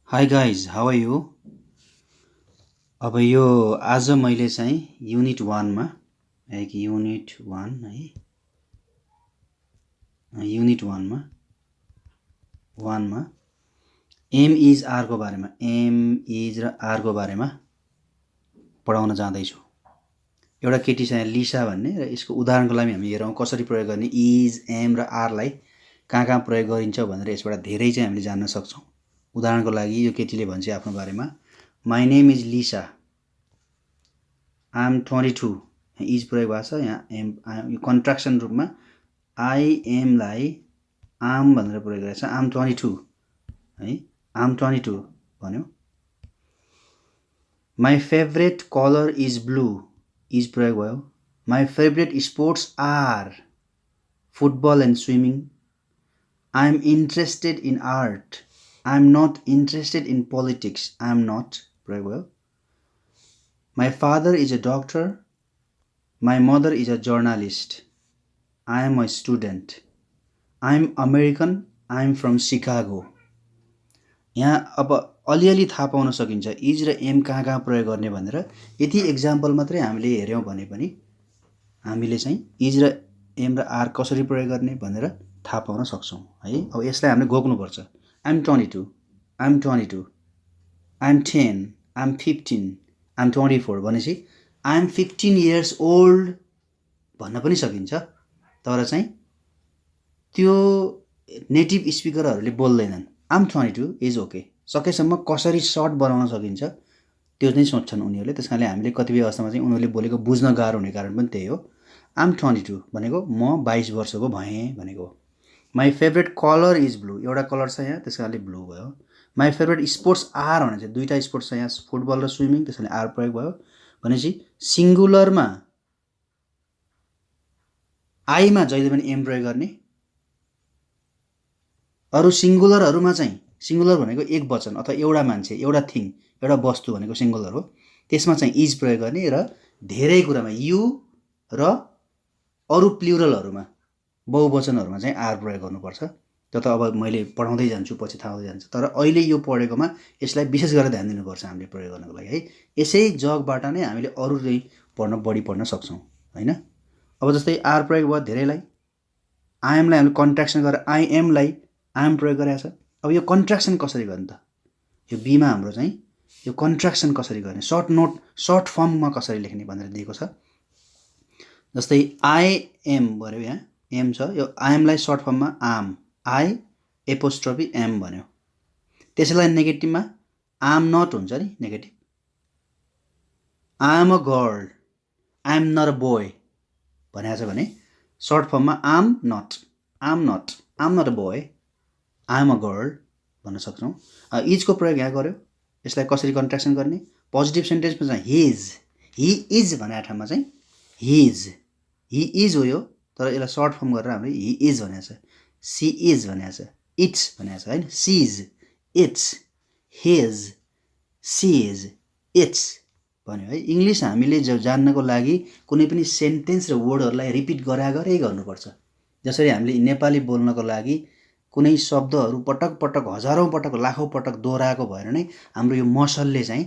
High guys how are you. अब यो आज मैले चाहिँ युनिट वानमा युनिट वान है युनिट वानमा एम इज आरको बारेमा एम इज र आरको बारेमा पढाउन जाँदैछु। एउटा केटी छ यहाँ लिसा भन्ने र यसको उदाहरणको लागि हामी हेरौँ कसरी प्रयोग गर्ने इज एम र आरलाई कहाँ कहाँ प्रयोग गरिन्छ भनेर यसबाट धेरै चाहिँ हामीले जान्न सक्छौँ। उदाहरणको लागि यो केटीले भन्छ आफ्नो बारेमा my name is Lisa I am 22 is प्रयोग भएको छ यहाँ एम यो कन्ट्राक्सन रूपमा आई एमलाई आम भनेर प्रयोग गरेको छ आम 22 है आम 22 भन्यो। My favourite colour is blue is प्रयोग भयो। My favourite sports are football and swimming. I am interested in art I am not interested in politics I am not प्रयोग भयो। My father is a doctor. My mother is a journalist. I am a student. I am American. I am from Chicago. यहाँ अब अलिअलि थाहा पाउन सकिन्छ is र am कहाँ कहाँ प्रयोग गर्ने भनेर। यति एक्जाम्पल मात्रै हामीले हेऱ्यौँ भने पनि हामीले चाहिँ इज र एम र आर कसरी प्रयोग गर्ने भनेर थाहा पाउन सक्छौँ है। अब यसलाई हामीले घोक्नुपर्छ। I am 22 I am 22 I am 10 I am 15 I'm 24 भनेपछि आइएम 15 years old भन्न पनि सकिन्छ। तर चाहिँ त्यो नेटिभ स्पिकरहरूले बोल्दैनन्। I'm 22 two is. सकेसम्म कसरी सर्ट बनाउन सकिन्छ त्यो चाहिँ सोच्छन् उनीहरूले। त्यस कारणले हामीले कतिपय अवस्थामा चाहिँ उनीहरूले बोलेको बुझ्न गाह्रो हुने कारण पनि त्यही हो। आइएम 22 भनेको म 22 वर्षको भएँ भनेको हो। My favourite colour is blue एउटा कलर छ यहाँ त्यस कारणले ब्लू भयो। माई फेभरेट स्पोर्ट्स आर भने चाहिँ दुईवटा स्पोर्ट्स छ यहाँ फुटबल र स्विमिङ त्यस कारणले आर प्रयोग भयो। भनेपछि सिङ्गुलरमा आईमा जहिले पनि एम प्रयोग गर्ने। अरू सिङ्गुलरहरूमा चाहिँ सिङ्गुलर भनेको एक वचन अथवा एउटा मान्छे एउटा थिङ एउटा वस्तु भनेको सिङ्गुलर हो। त्यसमा चाहिँ इज प्रयोग गर्ने र धेरै कुरामा यु र अरू प्लुरलहरूमा बहुवचनहरूमा चाहिँ आर प्रयोग गर्नुपर्छ। त्यो त अब मैले पढाउँदै जान्छु पछि थाहा हुँदै जान्छ। तर अहिले यो पढेकोमा यसलाई विशेष गरेर ध्यान दिनुपर्छ हामीले प्रयोग गर्नको लागि है। यसै जगबाट नै हामीले अरू चाहिँ बढी पढ्न सक्छौँ हैन। अब जस्तै आर प्रयोग भयो धेरैलाई। आइएमलाई हामीले कन्ट्राक्सन गरेर आइएमलाई आइएम प्रयोग गरेको छ। अब यो कन्ट्राक्सन कसरी गर्ने त यो बीमा हाम्रो चाहिँ यो कन्ट्राक्सन कसरी गर्ने सर्ट फर्ममा कसरी लेख्ने भनेर दिएको छ। जस्तै आइएम भन्यो यहाँ एम छ यो आइएमलाई सर्ट फर्ममा आम आई एपोस्ट्रोफी एम भन्यो। त्यसैलाई नेगेटिभमा आम नट हुन्छ नि negative. I'm a girl I'm not a boy भनेको छ भने सर्ट फर्ममा I'm not a boy I'm a girl भन्न सक्छौँ। इजको प्रयोग यहाँ गर्यो। यसलाई कसरी कन्ट्राक्सन गर्ने पोजिटिभ सेन्टेन्समा चाहिँ हि इज भनेको ठाउँमा चाहिँ हि इज हो यो। तर यसलाई सर्ट फर्म गरेर हामीले हि इज भनेको छ सी इज भनेको छ इट्स भनेको छ होइन सिज इट्स हिज सिज इट्स भन्यो है। इङ्ग्लिस हामीले जान्नको लागि कुनै पनि सेन्टेन्स र वर्डहरूलाई रिपिट गरागरै गर्नुपर्छ। जसरी हामीले नेपाली बोल्नको लागि कुनै शब्दहरू पटक पटक हजारौँ पटक लाखौँ पटक दोहोऱ्याएको भएर नै हाम्रो यो मसलले चाहिँ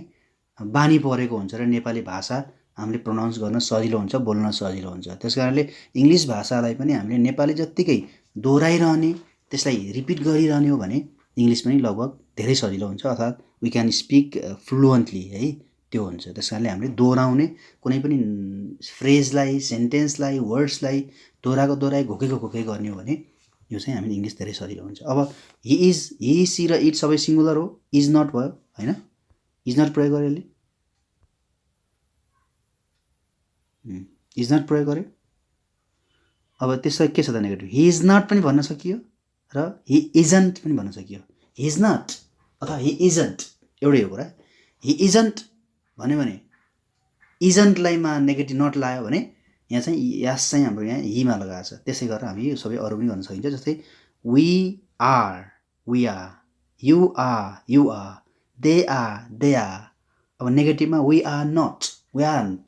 बानी परेको हुन्छ र नेपाली भाषा हामीले प्रोनाउन्स गर्न सजिलो हुन्छ बोल्न सजिलो हुन्छ। त्यस कारणले इङ्ग्लिस भाषालाई पनि हामीले नेपाली जत्तिकै दोहोऱ्याइरहने त्यसलाई रिपिट गरिरहने हो भने इङ्ग्लिस पनि लगभग धेरै सजिलो हुन्छ अर्थात् वी क्यान स्पिक फ्लुएन्टली है त्यो हुन्छ। त्यस कारणले हामीले दोहोऱ्याउने कुनै पनि फ्रेजलाई सेन्टेन्सलाई वर्ड्सलाई दोहोऱ्याइ घोकै गर्ने हो भने यो चाहिँ हामीले इङ्ग्लिस धेरै सजिलो हुन्छ। अब हि सी र इट सबै सिङ्गुलर हो इज नट भयो होइन इज नट प्रयोग गर्यो यसले इज नट प्रयोग गर्यो। अब त्यसलाई के छ त नेगेटिभ हि इज नट पनि भन्न सकियो र हि इजन्ट पनि भन्न सकियो। हि इज नट अथवा हि इजन्ट एउटै हो कुरा। हि इजन्ट भन्यो भने इजन्टलाईमा नेगेटिभ नट लगायो भने यहाँ चाहिँ यास चाहिँ हाम्रो यहाँ हिमा लगाएको छ। त्यसै गरेर हामी यो सबै अरू पनि गर्न सकिन्छ। जस्तै we are you are they are. अब नेगेटिभमा we are not we aren't.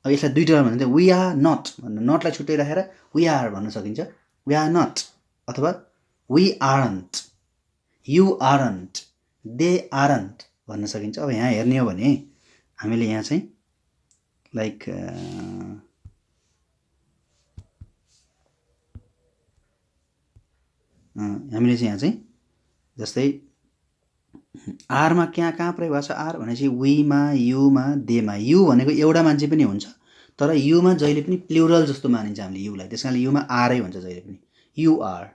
अब यसलाई दुईवटा भन्दा वी आर नट नटलाई छुट्टै राखेर वी आर भन्न सकिन्छ वी आर नट अथवा we aren't you aren't they aren't भन्न सकिन्छ। अब यहाँ हेर्ने हो भने हामीले यहाँ चाहिँ लाइक हामीले चाहिँ यहाँ चाहिँ जस्तै आरमा कहाँ प्रयोग भएको छ आर भनेपछि वीमा युमा देमा। यु भनेको एउटा मान्छे पनि हुन्छ तर युमा जहिले पनि प्लुरल जस्तो मानिन्छ हामीले युलाई, त्यस कारणले युमा आरै हुन्छ जहिले पनि। You are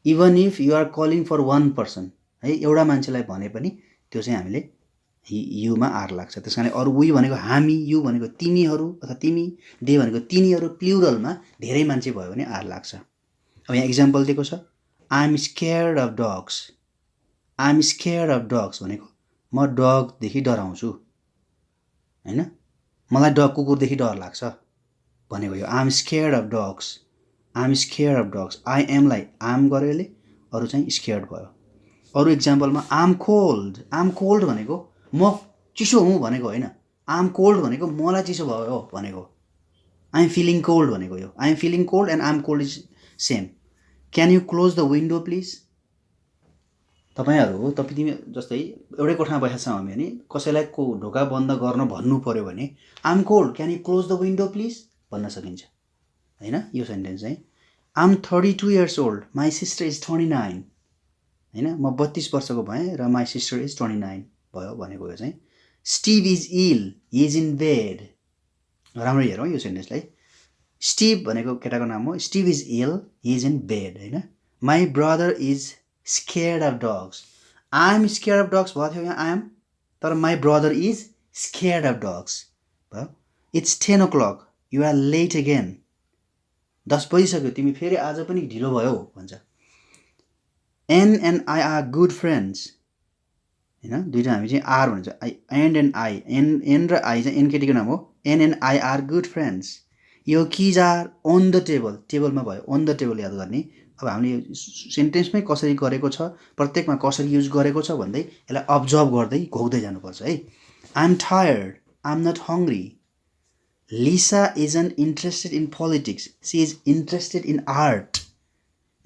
even if you are calling for one person है, एउटा मान्छेलाई भने पनि त्यो चाहिँ हामीले युमा आर लाग्छ। त्यस कारणले अरू वी भनेको हामी, यु भनेको तिमीहरू अथवा तिमी, दे भनेको तिनीहरू, प्लुरलमा धेरै मान्छे भयो भने आर लाग्छ। अब यहाँ इक्जाम्पल दिएको छ I am scared of dogs. I am scared of dogs भनेको म डगदेखि डराउँछु होइन, मलाई कुकुरदेखि डर लाग्छ भनेको यो I am scared of dogs. I am scared of dogs. I एमलाई आम गऱ्यो यसले, अरू चाहिँ स्केयर्ड भयो। अरू इक्जाम्पलमा आम कोल्ड। आम कोल्ड भनेको म चिसो हुँ भनेको होइन, आम कोल्ड भनेको मलाई चिसो भयो हो भनेको। आई एम फिलिङ कोल्ड भनेको यो। I am feeling cold and am cold is same. Can you close the window please. तिमी जस्तै एउटै कोठामा बसेका छौँ हामी भने कसैलाई ढोका बन्द गर्न भन्नु पऱ्यो भने I'm cold can you close the window please भन्न सकिन्छ होइन। यो सेन्टेन्स चाहिँ I'm 32 years old, my sister is 29 होइन, म 32 वर्षको भएँ र माई सिस्टर इज 29 भयो भनेको यो चाहिँ। Steve is ill, he is in bed. राम्रो हेरौँ यो सेन्टेन्सलाई। स्टिभ भनेको केटाको नाम हो, Steve is ill, he is in bed होइन। My brother is scared of dogs. I am scared of dogs भएको थियो यहाँ आई एम, तर my brother is scared of dogs भयो। It's 10 o'clock, you are late again. 10 बजिसक्यो, तिमी फेरि आज पनि ढिलो भयो भन्छ। An and I are good friends होइन, दुइटा हामी चाहिँ आर भन्छ। एन्ड आई, एन र आई चाहिँ एन केटीको नाम हो। Ann and I are good friends. यो keys are on the table, टेबलमा भयो, अन द टेबल याद गर्ने। अब हामीले सेन्टेन्समै कसरी गरेको छ, प्रत्येकमा कसरी युज गरेको छ भन्दै यसलाई अब्जर्भ गर्दै घोक्दै जानुपर्छ है। I am tired, I am not hungry. Lisa isn't interested in politics, she is interested in art.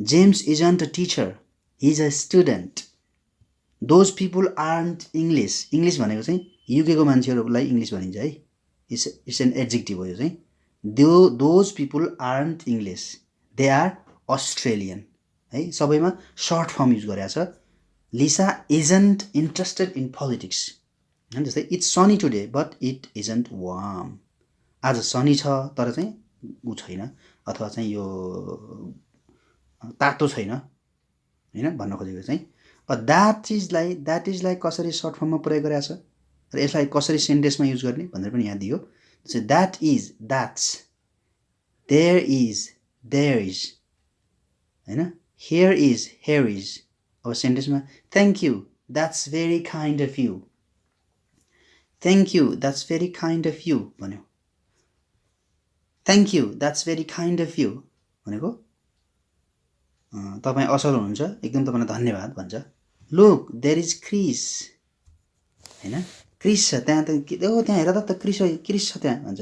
James isn't a teacher, he's a student. Those people aren't English. English भनेको चाहिँ युकेको मान्छेहरूलाई इङ्ग्लिस भनिन्छ है, it's an एड्जेक्टिभ हो यो चाहिँ। Those people aren't English, they are Australian है, सबैमा सर्ट फर्म युज गरेको छ। Lisa isn't interested in politics होइन, जस्तै it's Sunny today but it isn't warm. आज सनी छ तर चाहिँ ऊ छैन, अथवा चाहिँ यो तातो छैन होइन भन्न खोजेको चाहिँ। द्याट इजलाई कसरी सर्ट फर्ममा प्रयोग गरेको छ र यसलाई कसरी सेन्टेन्समा युज गर्ने भनेर पनि यहाँ दियो। That is, that's, there is, there is होइन, हियर इज, हियर इज। अब सेन्टेन्समा thank you, that's very kind of you. Thank you, that's very kind of you भन्यो। Thank you, that's very kind of you भनेको तपाईँ असल हुनुहुन्छ, एकदम तपाईँलाई धन्यवाद भन्छ। लुक देयर इज क्रिस होइन, क्रिस छ त्यहाँ, त्यहाँ हेर त क्रिस छ त्यहाँ भन्छ।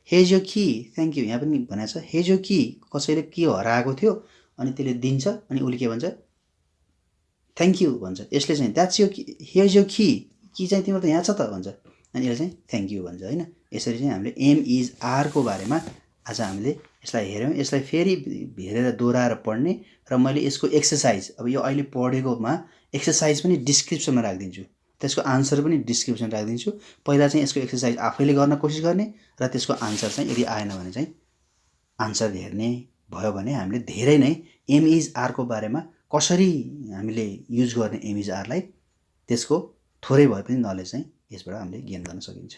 हेज यो कि, थ्याङ्क यू यहाँ पनि भनेको छ। हेज यो कि, कसैले के हराएको थियो अनि त्यसले दिन्छ अनि उसले के भन्छ, थ्याङ्क यू भन्छ। यसले चाहिँ द्याट्स यो, हेज यो कि चाहिँ तिम्रो त यहाँ छ त भन्छ, अनि यसले चाहिँ थ्याङ्क यू भन्छ होइन। यसरी चाहिँ हामीले एम इज आरको बारेमा आज हामीले यसलाई हेऱ्यौँ। यसलाई फेरि हेरेर दोहोऱ्याएर पढ्ने र मैले यसको एक्सर्साइज, अब यो अहिले पढेकोमा एक्सर्साइज पनि डिस्क्रिप्सनमा राखिदिन्छु, त्यसको आन्सर पनि डिस्क्रिप्सन राखिदिन्छु। पहिला चाहिँ यसको एक्सर्साइज आफैले गर्न कोसिस गर्ने र त्यसको आन्सर चाहिँ यदि आएन भने चाहिँ आन्सर हेर्ने भयो भने हामीले धेरै नै एम इज आरको बारेमा कसरी हामीले युज गर्ने एम इज आरलाई, त्यसको थोरै भए पनि नलेज चाहिँ यसबाट हामीले गेन गर्न सकिन्छ।